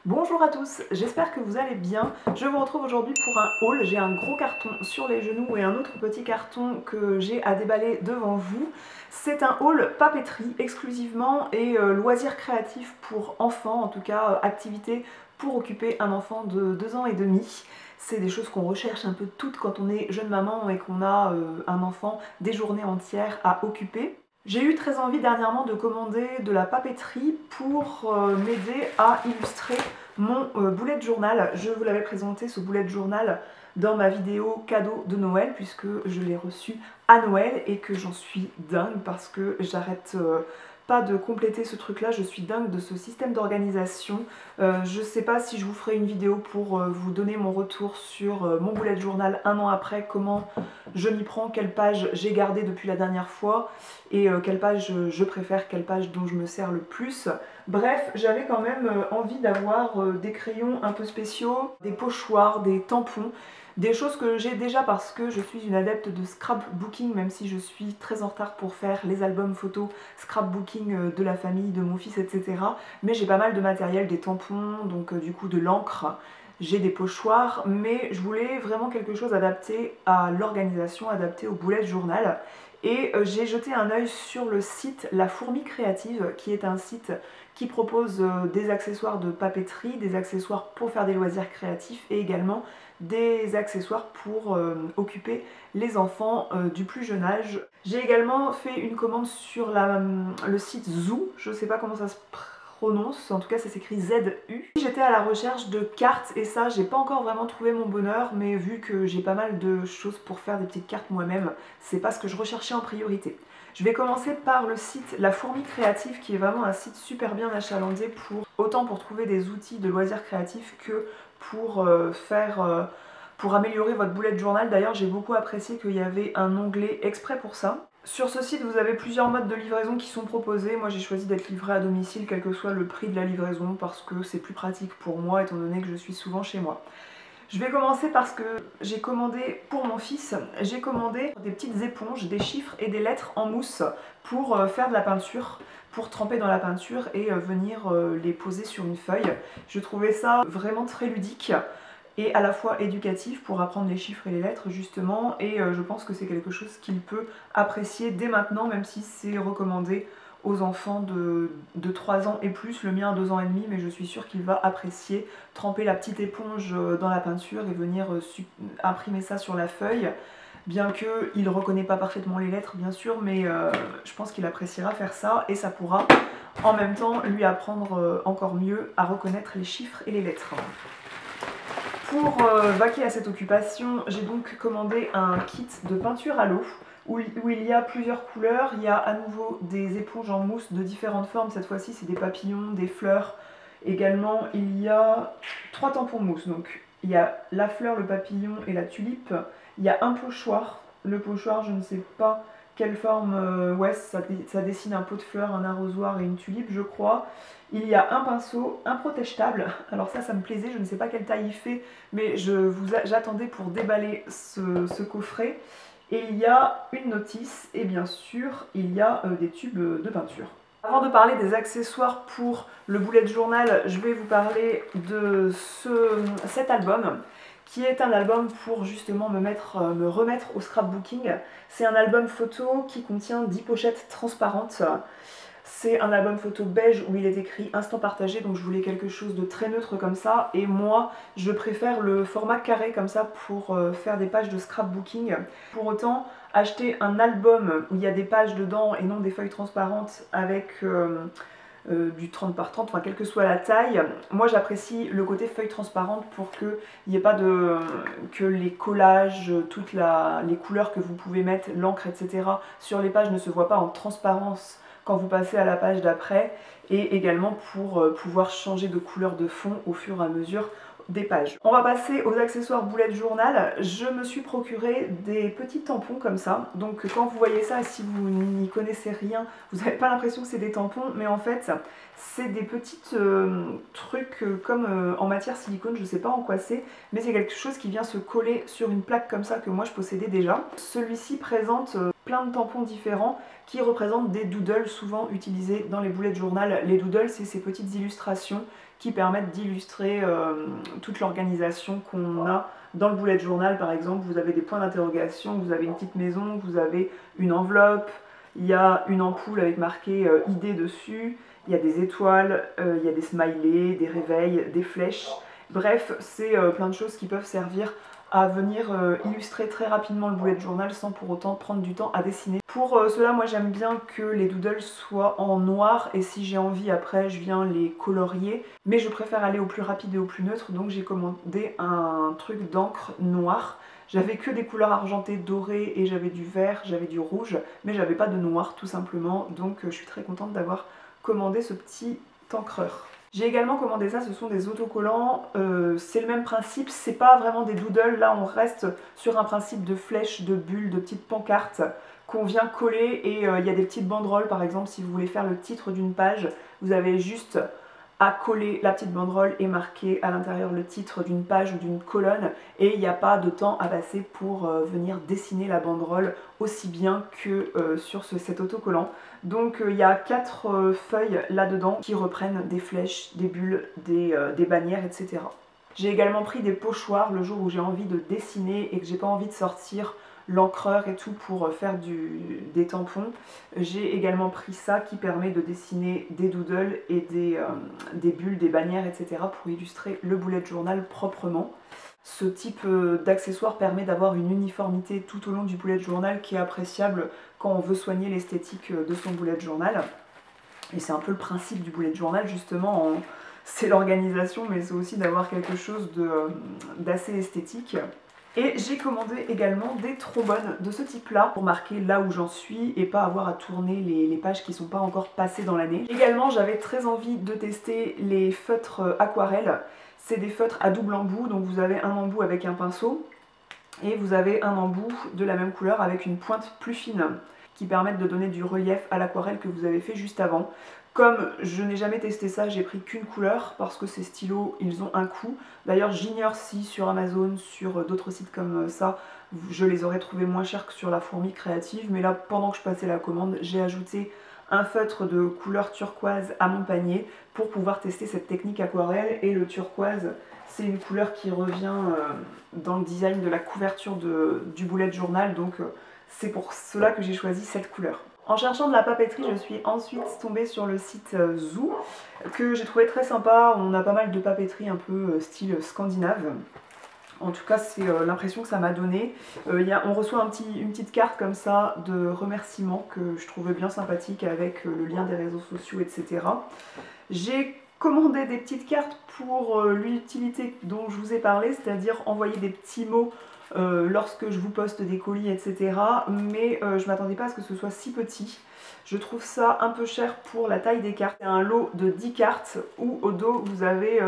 Bonjour à tous, j'espère que vous allez bien. Je vous retrouve aujourd'hui pour un haul. J'ai un gros carton sur les genoux et un autre petit carton que j'ai à déballer devant vous. C'est un haul papeterie exclusivement et loisirs créatifs pour enfants, en tout cas activités pour occuper un enfant de 2 ans et demi. C'est des choses qu'on recherche un peu toutes quand on est jeune maman et qu'on a un enfant des journées entières à occuper. J'ai eu très envie dernièrement de commander de la papeterie pour m'aider à illustrer mon bullet journal. Je vous l'avais présenté ce bullet journal dans ma vidéo cadeau de Noël puisque je l'ai reçu à Noël et que j'en suis dingue parce que j'arrête pas de compléter ce truc là, je suis dingue de ce système d'organisation. Je sais pas si je vous ferai une vidéo pour vous donner mon retour sur mon bullet journal un an après, comment je m'y prends, quelle page j'ai gardé depuis la dernière fois et quelle page je préfère, quelle page dont je me sers le plus. Bref, j'avais quand même envie d'avoir des crayons un peu spéciaux, des pochoirs, des tampons, des choses que j'ai déjà parce que je suis une adepte de scrapbooking, même si je suis très en retard pour faire les albums photos scrapbooking de la famille, de mon fils, etc. Mais j'ai pas mal de matériel, des tampons, donc du coup de l'encre, j'ai des pochoirs, mais je voulais vraiment quelque chose adapté à l'organisation, adapté au bullet journal. Et j'ai jeté un œil sur le site La Fourmi Créative, qui est un site qui propose des accessoires de papeterie, des accessoires pour faire des loisirs créatifs et également des accessoires pour occuper les enfants du plus jeune âge. J'ai également fait une commande sur le site Zoo, je ne sais pas comment ça se prononce, en tout cas ça s'écrit Z-U. J'étais à la recherche de cartes et ça j'ai pas encore vraiment trouvé mon bonheur, mais vu que j'ai pas mal de choses pour faire des petites cartes moi-même, c'est pas ce que je recherchais en priorité. Je vais commencer par le site La Fourmi Créative qui est vraiment un site super bien achalandé autant pour trouver des outils de loisirs créatifs que pour pour améliorer votre bullet journal. D'ailleurs j'ai beaucoup apprécié qu'il y avait un onglet exprès pour ça. Sur ce site vous avez plusieurs modes de livraison qui sont proposés. Moi j'ai choisi d'être livré à domicile quel que soit le prix de la livraison parce que c'est plus pratique pour moi étant donné que je suis souvent chez moi. Je vais commencer parce que j'ai commandé pour mon fils, j'ai commandé des petites éponges, des chiffres et des lettres en mousse pour faire de la peinture, pour tremper dans la peinture et venir les poser sur une feuille. Je trouvais ça vraiment très ludique et à la fois éducatif pour apprendre les chiffres et les lettres justement, et je pense que c'est quelque chose qu'il peut apprécier dès maintenant, même si c'est recommandé aux enfants de 3 ans et plus, le mien a 2 ans et demi, mais je suis sûre qu'il va apprécier tremper la petite éponge dans la peinture et venir imprimer ça sur la feuille, bien qu'il ne reconnaît pas parfaitement les lettres bien sûr, mais je pense qu'il appréciera faire ça et ça pourra en même temps lui apprendre encore mieux à reconnaître les chiffres et les lettres. Pour vaquer à cette occupation, j'ai donc commandé un kit de peinture à l'eau où il y a plusieurs couleurs. Il y a à nouveau des éponges en mousse de différentes formes, cette fois-ci c'est des papillons, des fleurs. Également il y a 3 tampons mousse, donc il y a la fleur, le papillon et la tulipe. Il y a un pochoir, le pochoir je ne sais pas quelle forme, ouais ça dessine un pot de fleurs, un arrosoir et une tulipe je crois. Il y a un pinceau, un protège-table, alors ça me plaisait, je ne sais pas quelle taille il fait, mais j'attendais pour déballer ce coffret. Et il y a une notice et bien sûr il y a des tubes de peinture. Avant de parler des accessoires pour le bullet journal, je vais vous parler de cet album qui est un album pour justement me remettre au scrapbooking. C'est un album photo qui contient 10 pochettes transparentes. C'est un album photo beige où il est écrit instant partagé, donc je voulais quelque chose de très neutre comme ça, et moi je préfère le format carré comme ça pour faire des pages de scrapbooking. Pour autant, acheter un album où il y a des pages dedans et non des feuilles transparentes avec du 30 par 30, enfin quelle que soit la taille, moi j'apprécie le côté feuille transparente pour qu'il n'y ait pas que les collages, toutes les couleurs que vous pouvez mettre, l'encre, etc. sur les pages ne se voient pas en transparence quand vous passez à la page d'après, et également pour pouvoir changer de couleur de fond au fur et à mesure des pages. On va passer aux accessoires bullet journal. Je me suis procuré des petits tampons comme ça, donc quand vous voyez ça, si vous n'y connaissez rien, vous n'avez pas l'impression que c'est des tampons, mais en fait c'est des petits trucs comme en matière silicone, je sais pas en quoi c'est, mais c'est quelque chose qui vient se coller sur une plaque comme ça que moi je possédais déjà. Celui-ci présente plein de tampons différents qui représentent des doodles souvent utilisés dans les bullet journal. Les doodles, c'est ces petites illustrations qui permettent d'illustrer toute l'organisation qu'on a dans le bullet journal. Par exemple, vous avez des points d'interrogation, vous avez une petite maison, vous avez une enveloppe, il y a une ampoule avec marqué idée dessus, il y a des étoiles, il y a des smileys, des réveils, des flèches. Bref, c'est plein de choses qui peuvent servir à venir illustrer très rapidement le bullet journal sans pour autant prendre du temps à dessiner. Pour cela, moi j'aime bien que les doodles soient en noir et si j'ai envie après je viens les colorier, mais je préfère aller au plus rapide et au plus neutre, donc j'ai commandé un truc d'encre noire. J'avais que des couleurs argentées, dorées et j'avais du vert, j'avais du rouge, mais j'avais pas de noir tout simplement, donc je suis très contente d'avoir commandé ce petit encreur. J'ai également commandé ça, ce sont des autocollants, c'est le même principe, c'est pas vraiment des doodles, là on reste sur un principe de flèches, de bulles, de petites pancartes qu'on vient coller et il y a des petites banderoles par exemple si vous voulez faire le titre d'une page, vous avez juste à coller la petite banderole et marquer à l'intérieur le titre d'une page ou d'une colonne et il n'y a pas de temps à passer pour venir dessiner la banderole aussi bien que sur cet autocollant. Donc il y a 4 feuilles là-dedans qui reprennent des flèches, des bulles, des bannières, etc. J'ai également pris des pochoirs le jour où j'ai envie de dessiner et que j'ai pas envie de sortir l'encreur et tout pour faire des tampons. J'ai également pris ça qui permet de dessiner des doodles et des bulles, des bannières, etc. pour illustrer le bullet journal proprement. Ce type d'accessoire permet d'avoir une uniformité tout au long du bullet journal qui est appréciable quand on veut soigner l'esthétique de son bullet journal. Et c'est un peu le principe du bullet journal justement, c'est l'organisation mais c'est aussi d'avoir quelque chose d'assez esthétique. Et j'ai commandé également des trombones de ce type-là pour marquer là où j'en suis et pas avoir à tourner les pages qui ne sont pas encore passées dans l'année. Également, j'avais très envie de tester les feutres aquarelles. C'est des feutres à double embout, donc vous avez un embout avec un pinceau et vous avez un embout de la même couleur avec une pointe plus fine qui permettent de donner du relief à l'aquarelle que vous avez fait juste avant. Comme je n'ai jamais testé ça, j'ai pris qu'une couleur parce que ces stylos, ils ont un coût. D'ailleurs, j'ignore si sur Amazon, sur d'autres sites comme ça, je les aurais trouvés moins chers que sur la fourmi créative. Mais là, pendant que je passais la commande, j'ai ajouté un feutre de couleur turquoise à mon panier pour pouvoir tester cette technique aquarelle. Et le turquoise, c'est une couleur qui revient dans le design de la couverture du bullet journal. Donc c'est pour cela que j'ai choisi cette couleur. En cherchant de la papeterie, je suis ensuite tombée sur le site Zoo, que j'ai trouvé très sympa. On a pas mal de papeterie un peu style scandinave. En tout cas, c'est l'impression que ça m'a donné. On reçoit une petite carte comme ça de remerciements que je trouvais bien sympathique avec le lien des réseaux sociaux, etc. J'ai commandé des petites cartes pour l'utilité dont je vous ai parlé, c'est-à-dire envoyer des petits mots lorsque je vous poste des colis, etc. Mais je m'attendais pas à ce que ce soit si petit. Je trouve ça un peu cher pour la taille des cartes. C'est un lot de 10 cartes où au dos vous avez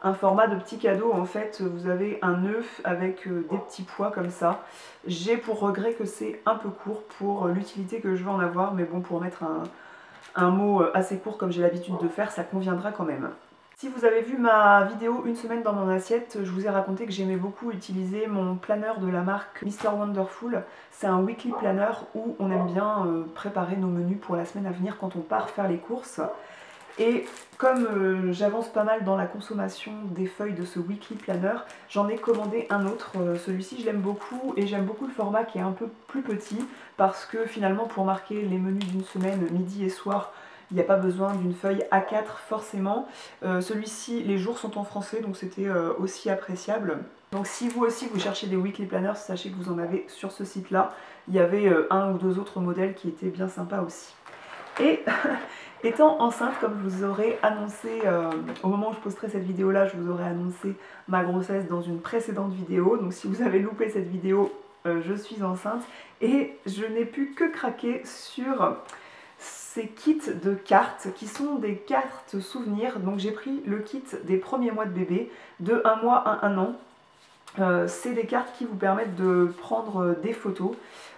un format de petit cadeau. En fait, vous avez un œuf avec des petits pois comme ça. J'ai pour regret que c'est un peu court pour l'utilité que je veux en avoir, mais bon, pour mettre un mot assez court comme j'ai l'habitude de faire, ça conviendra quand même. Si vous avez vu ma vidéo une semaine dans mon assiette, je vous ai raconté que j'aimais beaucoup utiliser mon planeur de la marque Mr Wonderful. C'est un weekly planner où on aime bien préparer nos menus pour la semaine à venir quand on part faire les courses. Et comme j'avance pas mal dans la consommation des feuilles de ce weekly planner, j'en ai commandé un autre. Celui-ci je l'aime beaucoup et j'aime beaucoup le format qui est un peu plus petit parce que finalement pour marquer les menus d'une semaine midi et soir, il n'y a pas besoin d'une feuille A4 forcément. Celui-ci, les jours sont en français, donc c'était aussi appréciable. Donc si vous aussi vous cherchez des weekly planners, sachez que vous en avez sur ce site-là. Il y avait un ou deux autres modèles qui étaient bien sympas aussi. Et étant enceinte, comme je vous aurais annoncé, au moment où je posterai cette vidéo-là, je vous aurais annoncé ma grossesse dans une précédente vidéo. Donc si vous avez loupé cette vidéo, je suis enceinte. Et je n'ai pu que craquer sur ces kits de cartes qui sont des cartes souvenirs. Donc j'ai pris le kit des premiers mois de bébé de 1 mois à 1 an. C'est des cartes qui vous permettent de prendre des photos.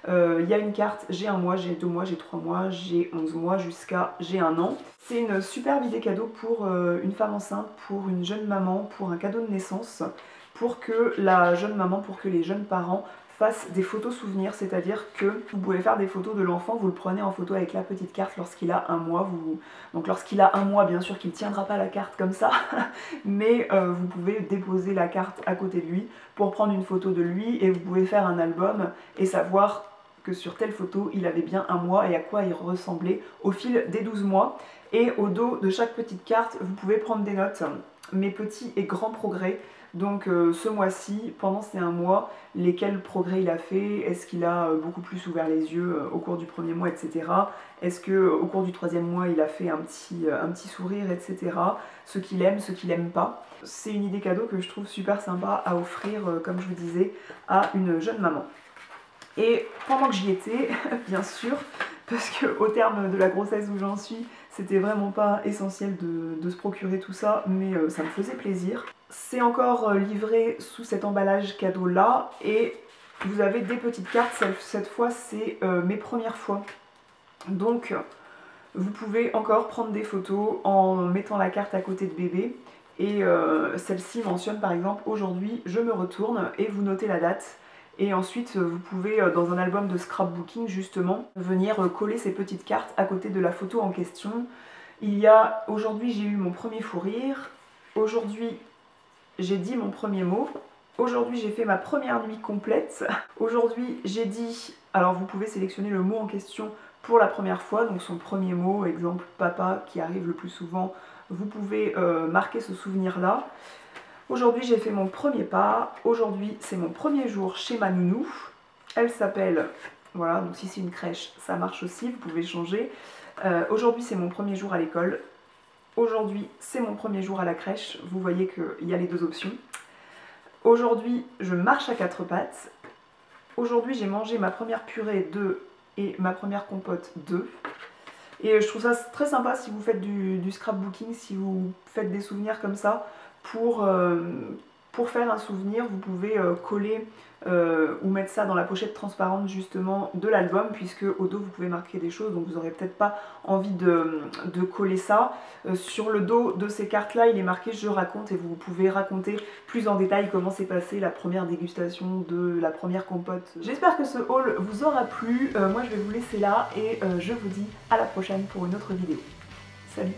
Il y a une carte, j'ai 1 mois, j'ai 2 mois, j'ai 3 mois, j'ai 11 mois jusqu'à j'ai 1 an. C'est une superbe idée cadeau pour une femme enceinte, pour une jeune maman, pour un cadeau de naissance, pour que la jeune maman, pour que les jeunes parents fasse des photos souvenirs, c'est-à-dire que vous pouvez faire des photos de l'enfant, vous le prenez en photo avec la petite carte lorsqu'il a 1 mois. Donc lorsqu'il a 1 mois, bien sûr qu'il ne tiendra pas la carte comme ça, mais vous pouvez déposer la carte à côté de lui pour prendre une photo de lui et vous pouvez faire un album et savoir que sur telle photo il avait bien 1 mois et à quoi il ressemblait au fil des 12 mois. Et au dos de chaque petite carte, vous pouvez prendre des notes, mes petits et grands progrès. Donc ce mois-ci, pendant ces 1 mois, lesquels progrès il a fait, est-ce qu'il a beaucoup plus ouvert les yeux au cours du 1er mois, etc. Est-ce qu'au cours du 3e mois, il a fait un petit sourire, etc. Ce qu'il aime, ce qu'il n'aime pas. C'est une idée cadeau que je trouve super sympa à offrir, comme je vous disais, à une jeune maman. Et pendant que j'y étais, bien sûr, parce qu'au terme de la grossesse où j'en suis, c'était vraiment pas essentiel de se procurer tout ça, mais ça me faisait plaisir. C'est encore livré sous cet emballage cadeau là, et vous avez des petites cartes, cette fois c'est mes premières fois. Donc vous pouvez encore prendre des photos en mettant la carte à côté de bébé, et celle-ci mentionne par exemple aujourd'hui je me retourne, et vous notez la date. Et ensuite, vous pouvez, dans un album de scrapbooking justement, venir coller ces petites cartes à côté de la photo en question. Il y a, aujourd'hui j'ai eu mon premier fou rire, aujourd'hui j'ai dit mon premier mot, aujourd'hui j'ai fait ma première nuit complète, aujourd'hui j'ai dit, alors vous pouvez sélectionner le mot en question pour la première fois, donc son premier mot, exemple papa qui arrive le plus souvent, vous pouvez marquer ce souvenir là. Aujourd'hui j'ai fait mon premier pas, aujourd'hui c'est mon premier jour chez ma nounou, elle s'appelle, voilà, donc si c'est une crèche ça marche aussi, vous pouvez changer. Aujourd'hui c'est mon premier jour à l'école, aujourd'hui c'est mon premier jour à la crèche, vous voyez qu'il y a les 2 options. Aujourd'hui je marche à 4 pattes, aujourd'hui j'ai mangé ma première purée d'œufs et ma première compote d'œufs. Et je trouve ça très sympa si vous faites du scrapbooking, si vous faites des souvenirs comme ça. Pour faire un souvenir, vous pouvez coller ou mettre ça dans la pochette transparente justement de l'album, puisque au dos vous pouvez marquer des choses, donc vous n'aurez peut-être pas envie de coller ça. Sur le dos de ces cartes là il est marqué je raconte, et vous pouvez raconter plus en détail comment s'est passée la première dégustation de la première compote. J'espère que ce haul vous aura plu, moi je vais vous laisser là et je vous dis à la prochaine pour une autre vidéo. Salut!